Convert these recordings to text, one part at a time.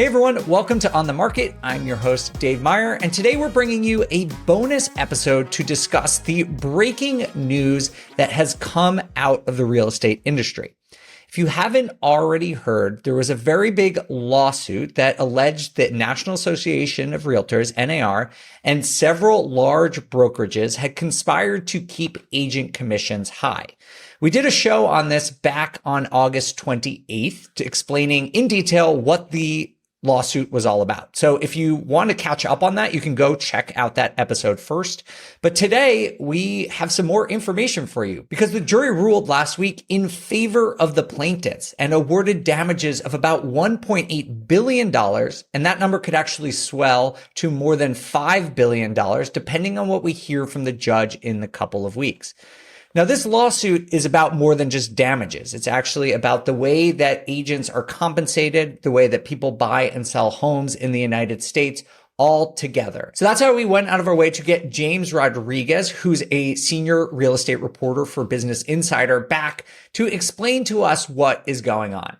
Hey everyone, welcome to On the Market. I'm your host, Dave Meyer, and today we're bringing you a bonus episode to discuss the breaking news that has come out of the real estate industry. If you haven't already heard, there was a very big lawsuit that alleged that National Association of Realtors, NAR, and several large brokerages had conspired to keep agent commissions high. We did a show on this back on August 28th, explaining in detail what the lawsuit was all about. So if you want to catch up on that, you can go check out that episode first. But today we have some more information for you because the jury ruled last week in favor of the plaintiffs and awarded damages of about $1.8 billion. And that number could actually swell to more than $5 billion, depending on what we hear from the judge in the couple of weeks. Now, this lawsuit is about more than just damages. It's actually about the way that agents are compensated, the way that people buy and sell homes in the United States all together. So that's how we went out of our way to get James Rodriguez, who's a senior real estate reporter for Business Insider, back to explain to us what is going on.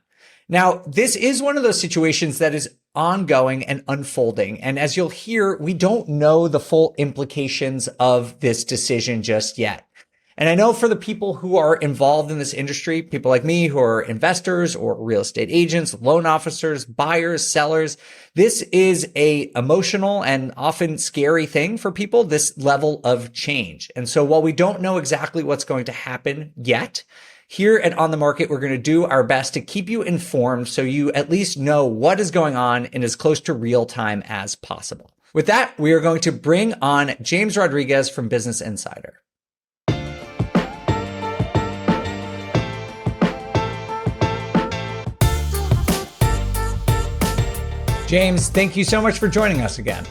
Now, this is one of those situations that is ongoing and unfolding. And as you'll hear, we don't know the full implications of this decision just yet. And I know for the people who are involved in this industry, people like me who are investors or real estate agents, loan officers, buyers, sellers, this is a emotional and often scary thing for people, this level of change. And so while we don't know exactly what's going to happen yet, here at On the Market, we're going to do our best to keep you informed so you at least know what is going on in as close to real time as possible. With that, we are going to bring on James Rodriguez from Business Insider. James, thank you so much for joining us again.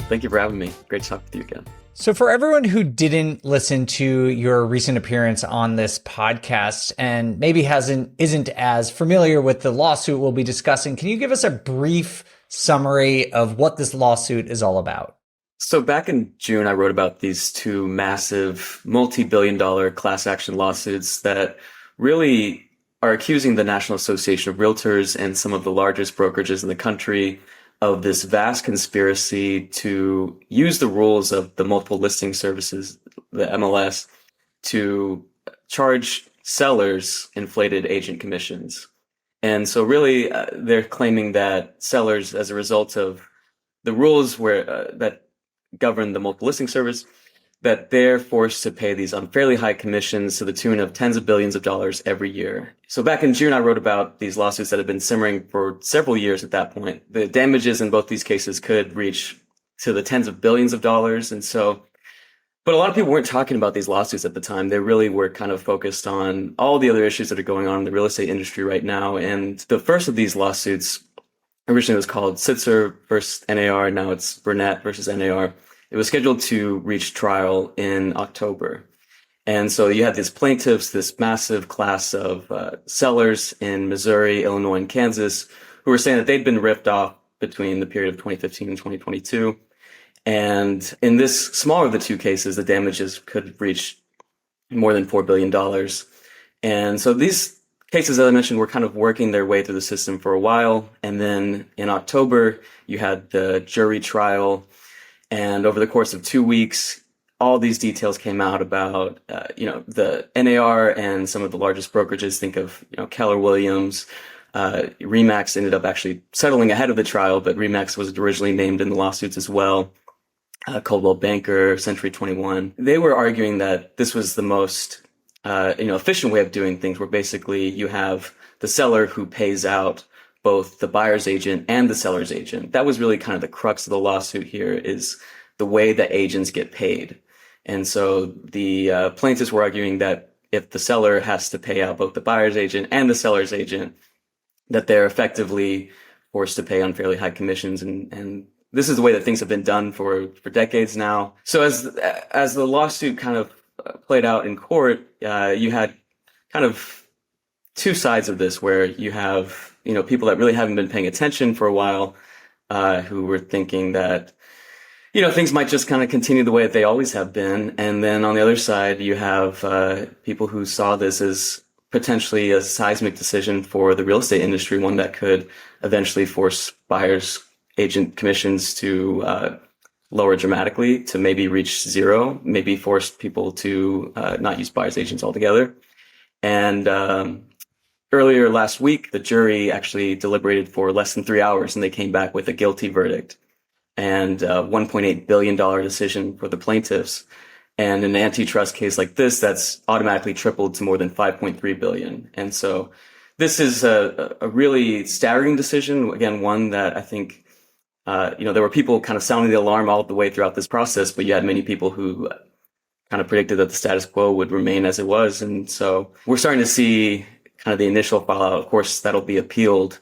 Thank you for having me. Great to talk with you again. So for everyone who didn't listen to your recent appearance on this podcast and maybe isn't as familiar with the lawsuit we'll be discussing, can you give us a brief summary of what this lawsuit is all about? So back in June, I wrote about these two massive multi-billion-dollar class action lawsuits that really are accusing the National Association of Realtors and some of the largest brokerages in the country of this vast conspiracy to use the rules of the multiple listing services, the MLS, to charge sellers inflated agent commissions. And so really, they're claiming that sellers, as a result of the rules that govern the multiple listing service, that they're forced to pay these unfairly high commissions to the tune of tens of billions of dollars every year. So back in June, I wrote about these lawsuits that had been simmering for several years at that point. The damages in both these cases could reach to the tens of billions of dollars. But a lot of people weren't talking about these lawsuits at the time. They really were kind of focused on all the other issues that are going on in the real estate industry right now. And the first of these lawsuits originally was called Sitzer versus NAR. Now it's Burnett versus NAR. It was scheduled to reach trial in October. And so you had these plaintiffs, this massive class of sellers in Missouri, Illinois, and Kansas who were saying that they'd been ripped off between the period of 2015 and 2022. And in this smaller of the two cases, the damages could reach more than $4 billion. And so these cases, as I mentioned, were kind of working their way through the system for a while. And then in October, you had the jury trial. And over the course of 2 weeks, all these details came out about, the NAR and some of the largest brokerages. Think of, Keller Williams. RE/MAX ended up actually settling ahead of the trial, but RE/MAX was originally named in the lawsuits as well. Coldwell Banker, Century 21. They were arguing that this was the most, efficient way of doing things, where basically you have the seller who pays out both the buyer's agent and the seller's agent. That was really kind of the crux of the lawsuit here, is the way that agents get paid. And so the plaintiffs were arguing that if the seller has to pay out both the buyer's agent and the seller's agent, that they're effectively forced to pay unfairly high commissions. And this is the way that things have been done for decades now. So as the lawsuit kind of played out in court, you had kind of two sides of this, where you have people that really haven't been paying attention for a while, who were thinking that, things might just kind of continue the way that they always have been. And then on the other side, you have people who saw this as potentially a seismic decision for the real estate industry, one that could eventually force buyers agent commissions to lower dramatically, to maybe reach zero, maybe force people to not use buyers agents altogether. And earlier last week, the jury actually deliberated for less than 3 hours, and they came back with a guilty verdict and a $1.8 billion decision for the plaintiffs. And in an antitrust case like this, that's automatically tripled to more than 5.3 billion. And so this is a really staggering decision. Again, one that I think, there were people kind of sounding the alarm all the way throughout this process, but you had many people who kind of predicted that the status quo would remain as it was. And so we're starting to see kind of the initial fallout. Of course, that'll be appealed.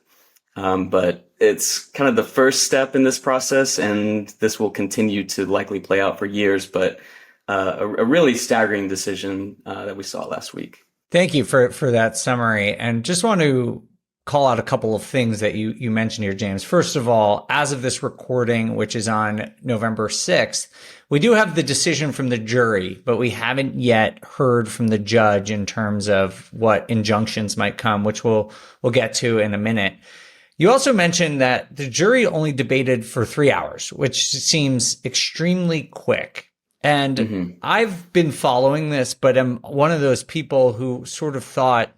But it's kind of the first step in this process, and this will continue to likely play out for years. But a really staggering decision that we saw last week. Thank you for that summary. And just want to call out a couple of things that you mentioned here, James. First of all, as of this recording, which is on November 6th, we do have the decision from the jury, but we haven't yet heard from the judge in terms of what injunctions might come, which we'll get to in a minute. You also mentioned that the jury only debated for 3 hours, which seems extremely quick. And I've been following this, but I'm one of those people who sort of thought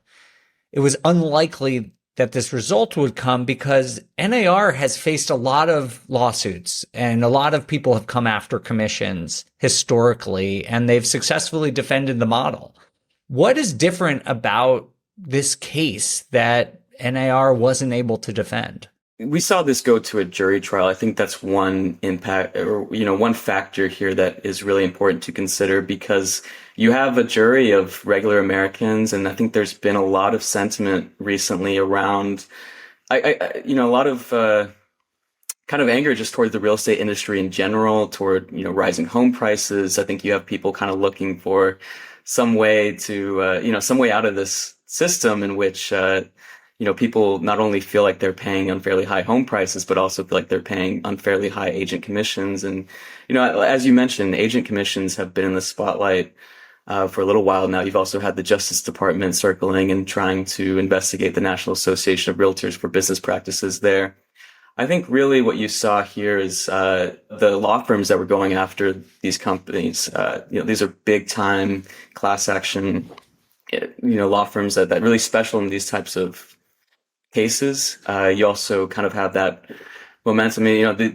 it was unlikely that this result would come because NAR has faced a lot of lawsuits and a lot of people have come after commissions historically, and they've successfully defended the model. What is different about this case that NAR wasn't able to defend? We saw this go to a jury trial. I think that's one impact, or one factor here that is really important to consider, because you have a jury of regular Americans, and I think there's been a lot of sentiment recently around, a lot of kind of anger just toward the real estate industry in general, toward rising home prices. I think you have people kind of looking for some way to some way out of this system in which people not only feel like they're paying unfairly high home prices, but also feel like they're paying unfairly high agent commissions. And, as you mentioned, agent commissions have been in the spotlight for a little while now. You've also had the Justice Department circling and trying to investigate the National Association of Realtors for business practices there. I think really what you saw here is the law firms that were going after these companies. These are big time class action, law firms that really special in these types of cases. You also kind of have that momentum.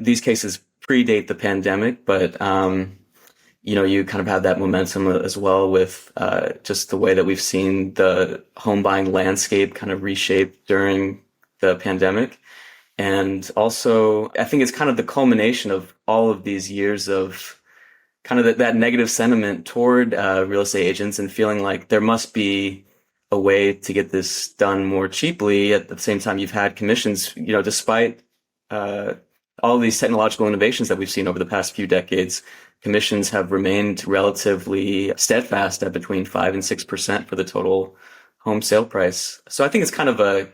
These cases predate the pandemic, but you kind of have that momentum as well with just the way that we've seen the home buying landscape kind of reshape during the pandemic. And also, I think it's kind of the culmination of all of these years of kind of that negative sentiment toward real estate agents, and feeling like there must be a way to get this done more cheaply. At the same time, you've had commissions, despite all these technological innovations that we've seen over the past few decades, commissions have remained relatively steadfast at between 5 and 6% for the total home sale price. So I think it's kind of a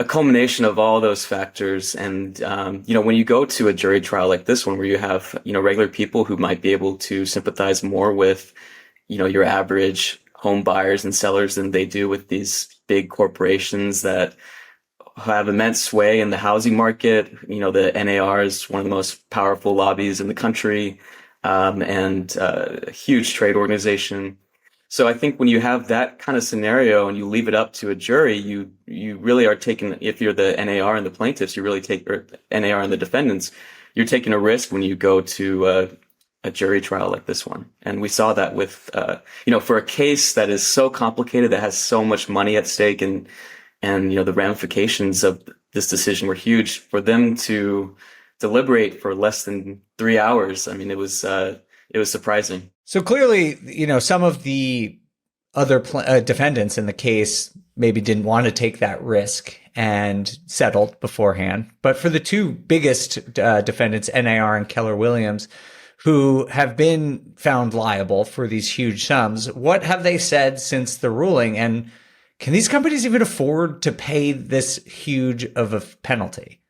culmination of all those factors. And, when you go to a jury trial like this one, where you have, regular people who might be able to sympathize more with, your average home buyers and sellers than they do with these big corporations that have immense sway in the housing market. The NAR is one of the most powerful lobbies in the country, and a huge trade organization. So I think when you have that kind of scenario and you leave it up to a jury, you really are taking, if you're the NAR and the plaintiffs, or NAR and the defendants, you're taking a risk when you go to a jury trial like this one. And we saw that with, for a case that is so complicated, that has so much money at stake, and the ramifications of this decision were huge. For them to deliberate for less than 3 hours, I mean, it was surprising. So clearly, some of the other defendants in the case maybe didn't want to take that risk and settled beforehand. But for the two biggest defendants, NAR and Keller Williams, who have been found liable for these huge sums, what have they said since the ruling? And can these companies even afford to pay this huge of a penalty?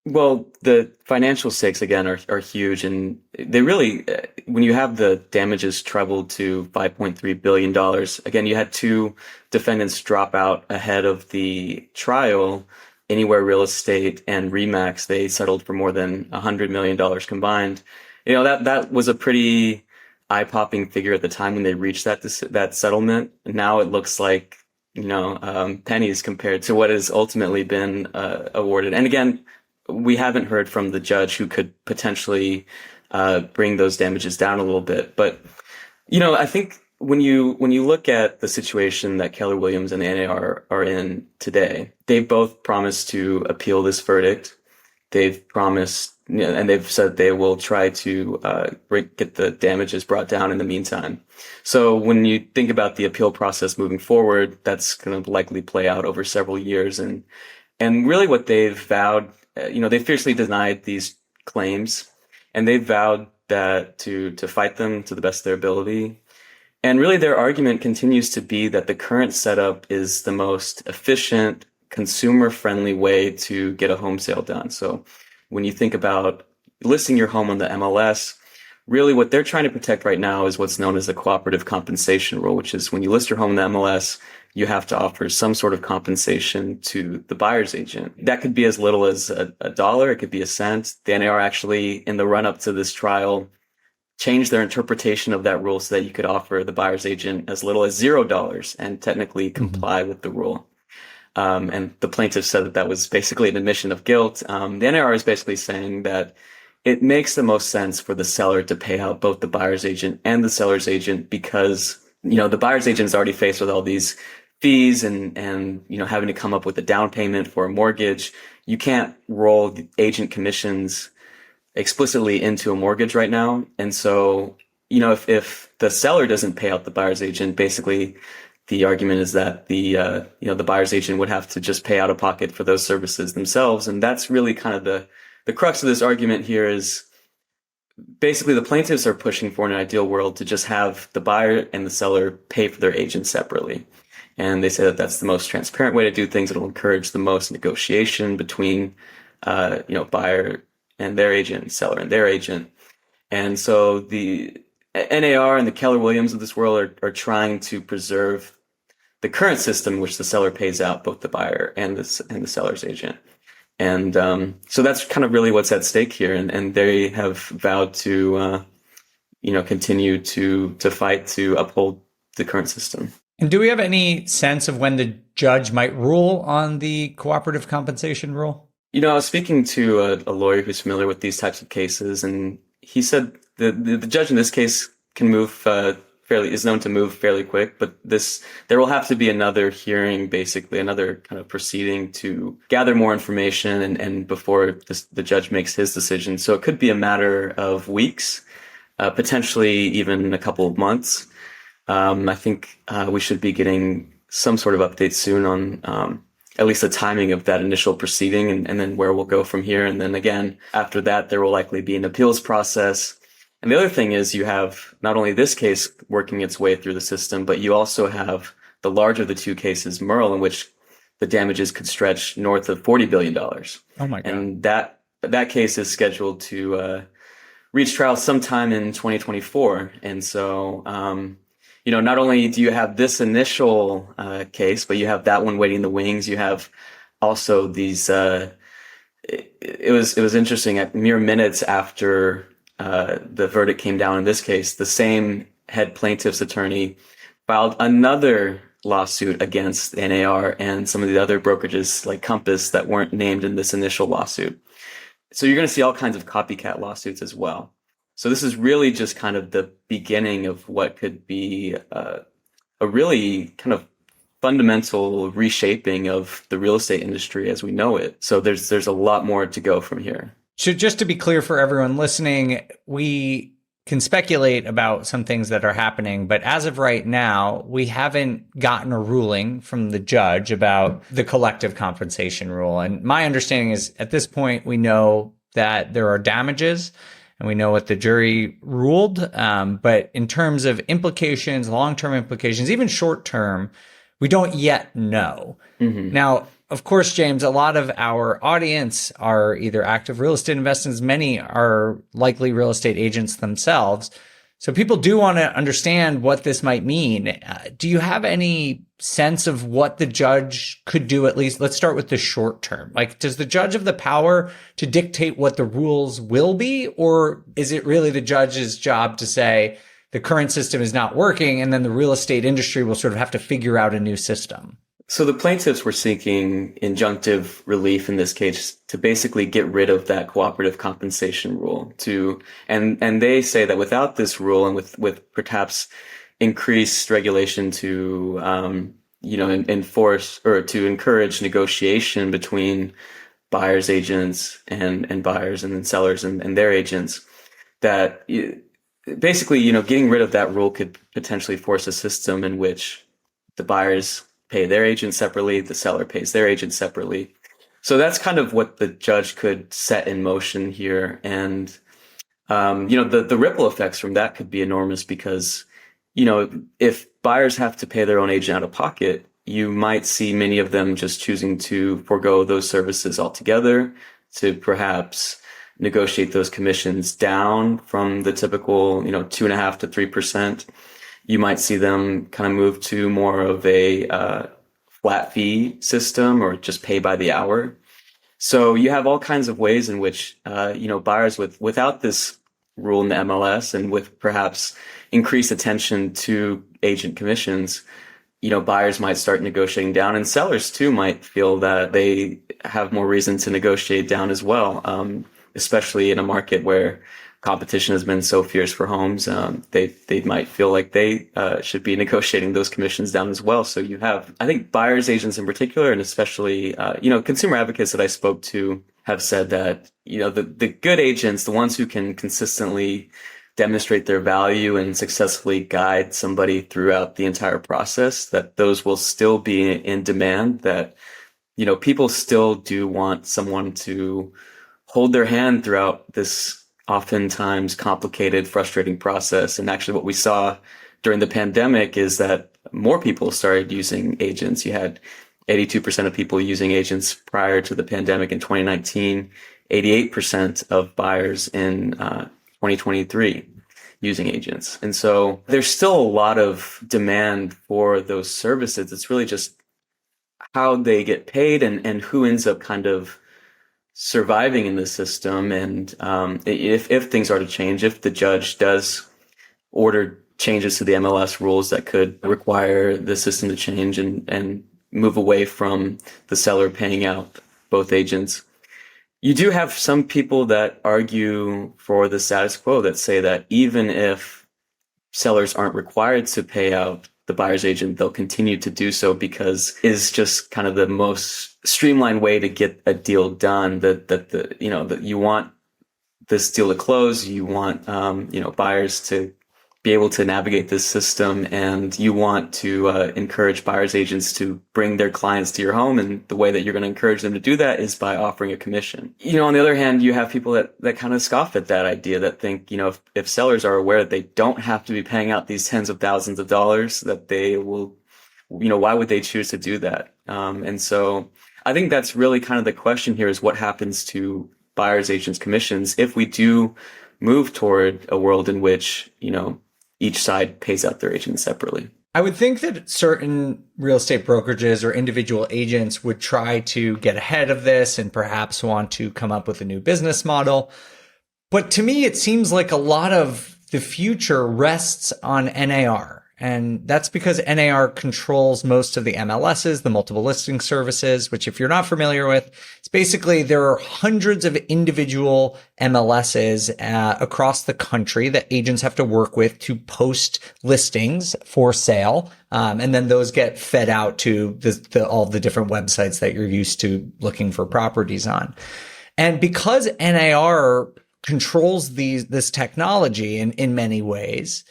Well, the financial stakes, again, are huge. And they really, when you have the damages trebled to $5.3 billion, again, you had two defendants drop out ahead of the trial. Anywhere Real Estate and Remax, they settled for more than $100 million combined. That was a pretty eye-popping figure at the time when they reached that settlement. Now it looks like, pennies compared to what has ultimately been awarded. And again, we haven't heard from the judge who could potentially bring those damages down a little bit. But, I think when you look at the situation that Keller Williams and the NAR are in today, they've both promised to appeal this verdict. They've promised, and they've said they will try to get the damages brought down in the meantime. So when you think about the appeal process moving forward, that's going to likely play out over several years. And really what they've vowed, they fiercely denied these claims, and they've vowed that to fight them to the best of their ability. And really their argument continues to be that the current setup is the most efficient, consumer-friendly way to get a home sale done. So when you think about listing your home on the MLS, really what they're trying to protect right now is what's known as the cooperative compensation rule, which is when you list your home on the MLS, you have to offer some sort of compensation to the buyer's agent. That could be as little as a dollar, it could be a cent. The NAR actually, in the run-up to this trial, changed their interpretation of that rule so that you could offer the buyer's agent as little as $0 and technically comply with the rule. And the plaintiff said that was basically an admission of guilt. The NAR is basically saying that it makes the most sense for the seller to pay out both the buyer's agent and the seller's agent because, the buyer's agent is already faced with all these fees and having to come up with a down payment for a mortgage. You can't roll the agent commissions explicitly into a mortgage right now. And so, if the seller doesn't pay out the buyer's agent, basically the argument is that the buyer's agent would have to just pay out of pocket for those services themselves. And that's really kind of the crux of this argument here is basically the plaintiffs are pushing for an ideal world to just have the buyer and the seller pay for their agent separately. And they say that that's the most transparent way to do things. It'll encourage the most negotiation between, buyer and their agent, seller and their agent. And so the NAR and the Keller Williams of this world are trying to preserve the current system in which the seller pays out both the buyer and the seller's agent. And so that's kind of really what's at stake here. And they have vowed to, continue to fight to uphold the current system. And do we have any sense of when the judge might rule on the cooperative compensation rule? I was speaking to a lawyer who's familiar with these types of cases, and he said the judge in this case can move is known to move fairly quick, but there will have to be another hearing, basically another kind of proceeding to gather more information and before the judge makes his decision. So it could be a matter of weeks, potentially even a couple of months. I think we should be getting some sort of update soon on at least the timing of that initial proceeding and then where we'll go from here. And then again, after that, there will likely be an appeals process. And the other thing is you have not only this case working its way through the system, but you also have the larger of the two cases, Merle, in which the damages could stretch north of $40 billion. Oh my God. And that case is scheduled to reach trial sometime in 2024. And so, not only do you have this initial case, but you have that one waiting in the wings. You have also these. It was interesting. At mere minutes after the verdict came down in this case, the same head plaintiff's attorney filed another lawsuit against NAR and some of the other brokerages like Compass that weren't named in this initial lawsuit. So you're going to see all kinds of copycat lawsuits as well. So this is really just kind of the beginning of what could be a really kind of fundamental reshaping of the real estate industry as we know it. So there's a lot more to go from here. So just to be clear for everyone listening, we can speculate about some things that are happening, but as of right now, we haven't gotten a ruling from the judge about the collective compensation rule. And my understanding is at this point, we know that there are damages and we know what the jury ruled. But in terms of implications, long-term implications, even short-term, we don't yet know. Mm-hmm. Now, of course, James, a lot of our audience are either active real estate investors. Many are likely real estate agents themselves. So people do want to understand what this might mean. Do you have any sense of what the judge could do? At least let's start with the short term. Like, does the judge have the power to dictate what the rules will be? Or is it really the judge's job to say the current system is not working and then the real estate industry will sort of have to figure out a new system? So the plaintiffs were seeking injunctive relief in this case to basically get rid of that cooperative compensation rule and they say that without this rule and with perhaps increased regulation to, enforce or to encourage negotiation between buyers agents and buyers and then sellers and their agents, that basically, getting rid of that rule could potentially force a system in which the buyers pay their agent separately, the seller pays their agent separately. So that's kind of what the judge could set in motion here. And, the ripple effects from that could be enormous because, if buyers have to pay their own agent out of pocket, you might see many of them just choosing to forego those services altogether to perhaps negotiate those commissions down from the typical, 2.5% to 3%. You might see them kind of move to more of a flat fee system or just pay by the hour. So you have all kinds of ways in which, buyers without this rule in the MLS and with perhaps increased attention to agent commissions, buyers might start negotiating down, and sellers too might feel that they have more reason to negotiate down as well, especially in a market where competition has been so fierce for homes. They might feel like they should be negotiating those commissions down as well. So you have, I think, buyers agents in particular, and especially, consumer advocates that I spoke to have said that, the good agents, the ones who can consistently demonstrate their value and successfully guide somebody throughout the entire process, that those will still be in demand, that, people still do want someone to hold their hand throughout this oftentimes complicated, frustrating process. And actually what we saw during the pandemic is that more people started using agents. You had 82% of people using agents prior to the pandemic in 2019, 88% of buyers in 2023 using agents. And so there's still a lot of demand for those services. It's really just how they get paid and who ends up kind of surviving in the system. And if things are to change, if the judge does order changes to the MLS rules that could require the system to change and move away from the seller paying out both agents, you do have some people that argue for the status quo, that say that even if sellers aren't required to pay out the buyer's agent, they'll continue to do so because it's just kind of the most streamlined way to get a deal done. That you want this deal to close, you want buyers to be able to navigate this system, and you want to encourage buyer's agents to bring their clients to your home. And the way that you're going to encourage them to do that is by offering a commission. On the other hand, you have people that kind of scoff at that idea, that think, if sellers are aware that they don't have to be paying out these tens of thousands of dollars, that they will, why would they choose to do that? And so I think that's really kind of the question here, is what happens to buyer's agents' commissions if we do move toward a world in which, each side pays out their agents separately. I would think that certain real estate brokerages or individual agents would try to get ahead of this and perhaps want to come up with a new business model. But to me, it seems like a lot of the future rests on NAR. And that's because NAR controls most of the MLSs, the multiple listing services, which, if you're not familiar with, it's basically there are hundreds of individual MLSs across the country that agents have to work with to post listings for sale. And then those get fed out to all the different websites that you're used to looking for properties on. And because NAR controls this technology in many ways,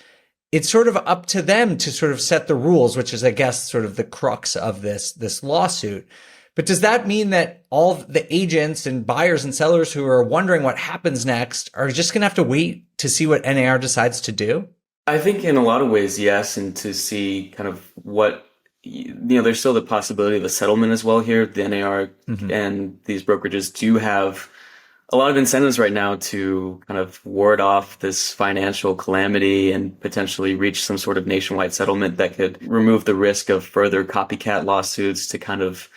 it's sort of up to them to sort of set the rules, which is, I guess, sort of the crux of this lawsuit. But does that mean that all the agents and buyers and sellers who are wondering what happens next are just going to have to wait to see what NAR decides to do? I think in a lot of ways, yes, and to see kind of what, there's still the possibility of a settlement as well here. The NAR and these brokerages do have a lot of incentives right now to kind of ward off this financial calamity and potentially reach some sort of nationwide settlement that could remove the risk of further copycat lawsuits to kind of,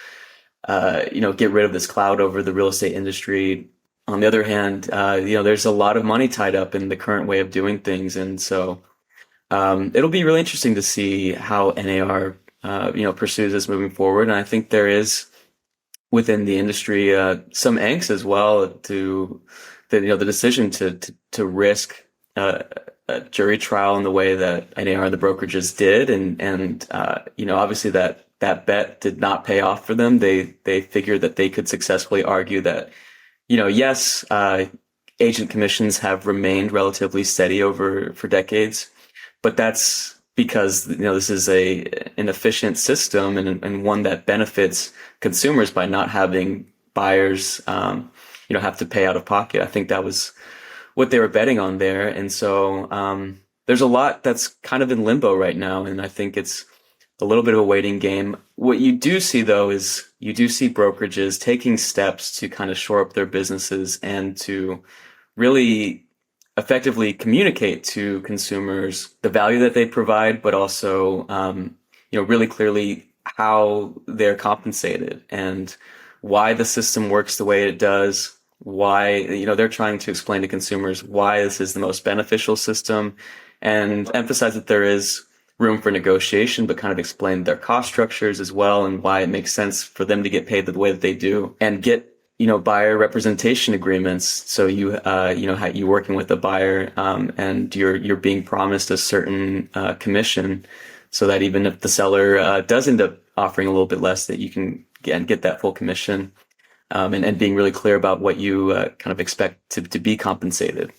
get rid of this cloud over the real estate industry. On the other hand, there's a lot of money tied up in the current way of doing things. And so it'll be really interesting to see how NAR, pursues this moving forward. And I think there is within the industry some angst as well to the decision to risk a jury trial in the way that NAR and the brokerages did, and obviously that bet did not pay off for them. They figured that they could successfully argue that yes, agent commissions have remained relatively steady for decades, but that's because this is an efficient system and one that benefits consumers by not having buyers have to pay out of pocket. I think that was what they were betting on there, and so there's a lot that's kind of in limbo right now, and I think it's a little bit of a waiting game. What you do see though is you do see brokerages taking steps to kind of shore up their businesses and to really effectively communicate to consumers the value that they provide, but also, really clearly how they're compensated and why the system works the way it does, why, they're trying to explain to consumers why this is the most beneficial system and emphasize that there is room for negotiation, but kind of explain their cost structures as well and why it makes sense for them to get paid the way that they do and get buyer representation agreements. So you working with a buyer, and you're being promised a certain commission, so that even if the seller does end up offering a little bit less, that you can get that full commission, and being really clear about what you kind of expect to be compensated.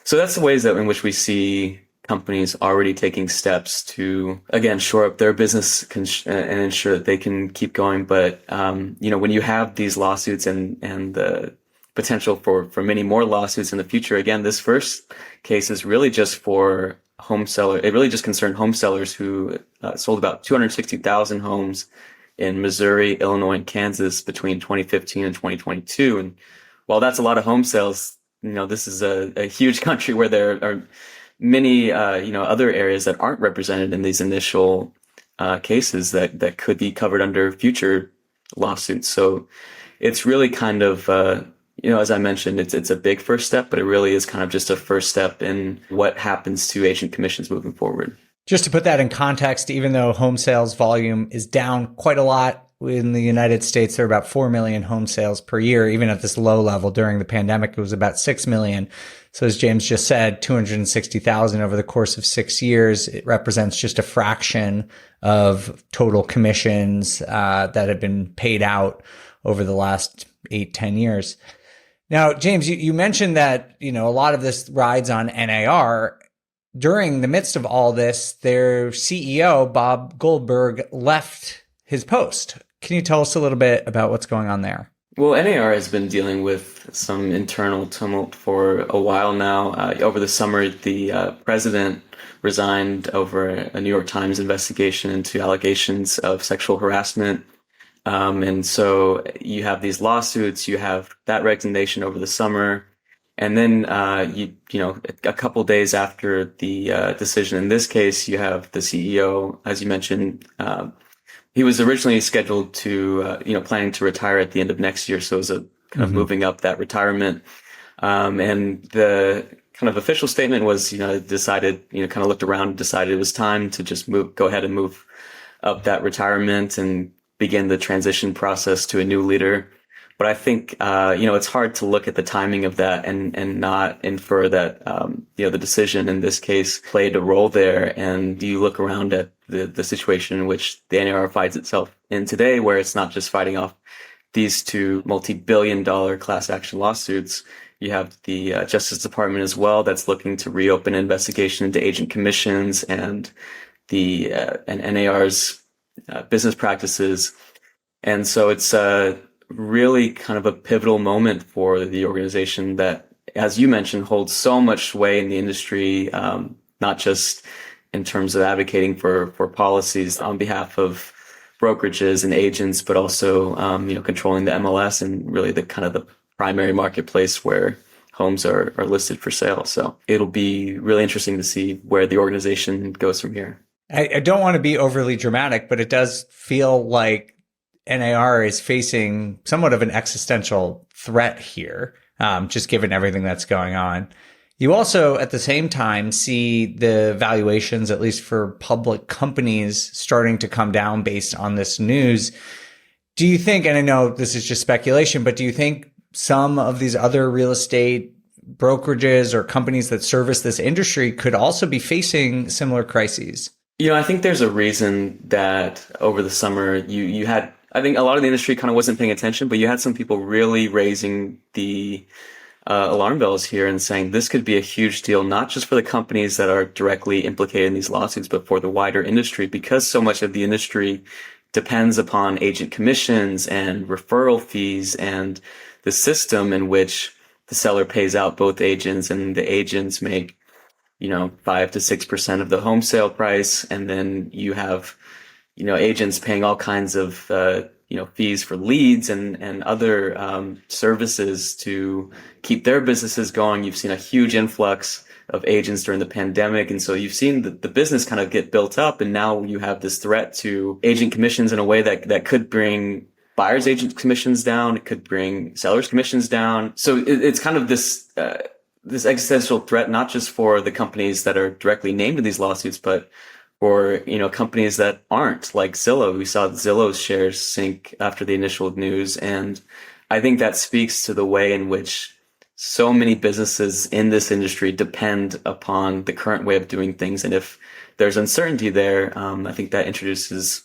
So that's the ways that in which we see companies already taking steps to, again, shore up their business and ensure that they can keep going. But, when you have these lawsuits and the potential for many more lawsuits in the future, again, this first case is really just for home sellers. It really just concerned home sellers who sold about 260,000 homes in Missouri, Illinois, and Kansas between 2015 and 2022. And while that's a lot of home sales, this is a huge country where there are many, other areas that aren't represented in these initial cases that could be covered under future lawsuits. So it's really kind of, as I mentioned, it's a big first step, but it really is kind of just a first step in what happens to agent commissions moving forward. Just to put that in context, even though home sales volume is down quite a lot in the United States, there are about 4 million home sales per year. Even at this low level during the pandemic, it was about 6 million. So as James just said, 260,000 over the course of 6 years. It represents just a fraction of total commissions that have been paid out over the last 8-10 years. Now, James, you mentioned that, a lot of this rides on NAR. During the midst of all this, their CEO, Bob Goldberg, left his post. Can you tell us a little bit about what's going on there? Well, NAR has been dealing with some internal tumult for a while now. Over the summer, the president resigned over a New York Times investigation into allegations of sexual harassment. And so you have these lawsuits, you have that resignation over the summer. And then, a couple days after the decision in this case, you have the CEO, as you mentioned. He was originally scheduled to, planning to retire at the end of next year. So it was a kind of moving up that retirement. And the kind of official statement was, decided, kind of looked around, decided it was time to just go ahead and move up that retirement and begin the transition process to a new leader. But I think, it's hard to look at the timing of that and not infer that, the decision in this case played a role there. And you look around at the situation in which the NAR finds itself in today, where it's not just fighting off these two multi-billion-dollar class action lawsuits. You have the Justice Department as well that's looking to reopen an investigation into agent commissions and and NAR's business practices. And so it's really kind of a pivotal moment for the organization that, as you mentioned, holds so much sway in the industry, not just in terms of advocating for policies on behalf of brokerages and agents, but also, controlling the MLS and really the kind of primary marketplace where homes are listed for sale. So it'll be really interesting to see where the organization goes from here. I don't want to be overly dramatic, but it does feel like NAR is facing somewhat of an existential threat here, just given everything that's going on. You also, at the same time, see the valuations, at least for public companies, starting to come down based on this news. Do you think, and I know this is just speculation, but do you think some of these other real estate brokerages or companies that service this industry could also be facing similar crises? I think there's a reason that over the summer you had, I think a lot of the industry kind of wasn't paying attention, but you had some people really raising the alarm bells here and saying this could be a huge deal, not just for the companies that are directly implicated in these lawsuits, but for the wider industry, because so much of the industry depends upon agent commissions and referral fees and the system in which the seller pays out both agents, and the agents make 5 to 6% of the home sale price. And then you have, agents paying all kinds of, fees for leads and other services to keep their businesses going. You've seen a huge influx of agents during the pandemic. And so you've seen the business kind of get built up. And now you have this threat to agent commissions in a way that could bring buyers' agent commissions down. It could bring sellers' commissions down. So it's kind of this existential threat, not just for the companies that are directly named in these lawsuits, but for, companies that aren't, like Zillow. We saw Zillow's shares sink after the initial news. And I think that speaks to the way in which so many businesses in this industry depend upon the current way of doing things. And if there's uncertainty there, I think that introduces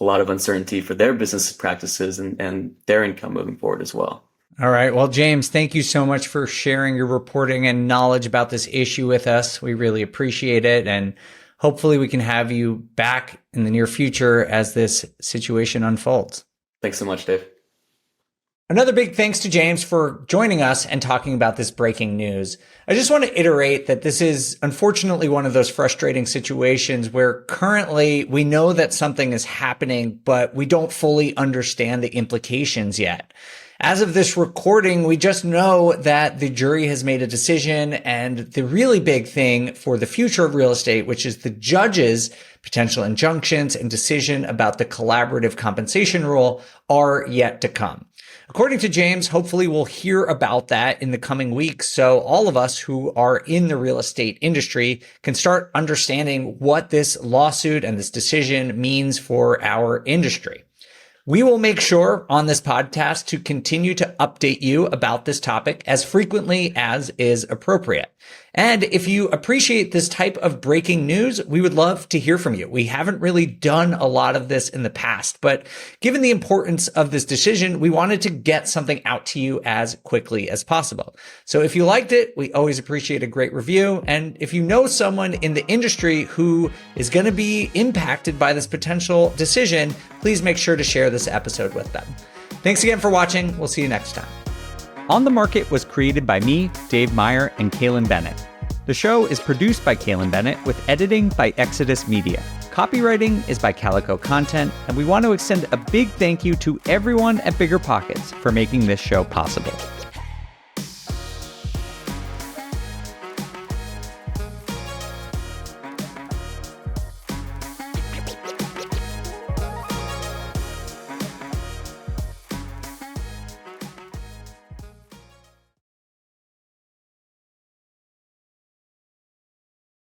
a lot of uncertainty for their business practices and their income moving forward as well. All right. Well, James, thank you so much for sharing your reporting and knowledge about this issue with us. We really appreciate it. And hopefully we can have you back in the near future as this situation unfolds. Thanks so much, Dave. Another big thanks to James for joining us and talking about this breaking news. I just want to iterate that this is unfortunately one of those frustrating situations where currently we know that something is happening, but we don't fully understand the implications yet. As of this recording, we just know that the jury has made a decision, and the really big thing for the future of real estate, which is the judge's potential injunctions and decision about the collaborative compensation rule, are yet to come. According to James, hopefully we'll hear about that in the coming weeks, so all of us who are in the real estate industry can start understanding what this lawsuit and this decision means for our industry. We will make sure on this podcast to continue to update you about this topic as frequently as is appropriate. And if you appreciate this type of breaking news, we would love to hear from you. We haven't really done a lot of this in the past, but given the importance of this decision, we wanted to get something out to you as quickly as possible. So if you liked it, we always appreciate a great review. And if you know someone in the industry who is going to be impacted by this potential decision, please make sure to share this episode with them. Thanks again for watching. We'll see you next time. On the Market was created by me, Dave Meyer, and Kaylin Bennett. The show is produced by Kaylin Bennett with editing by Exodus Media. Copywriting is by Calico Content, and we want to extend a big thank you to everyone at BiggerPockets for making this show possible.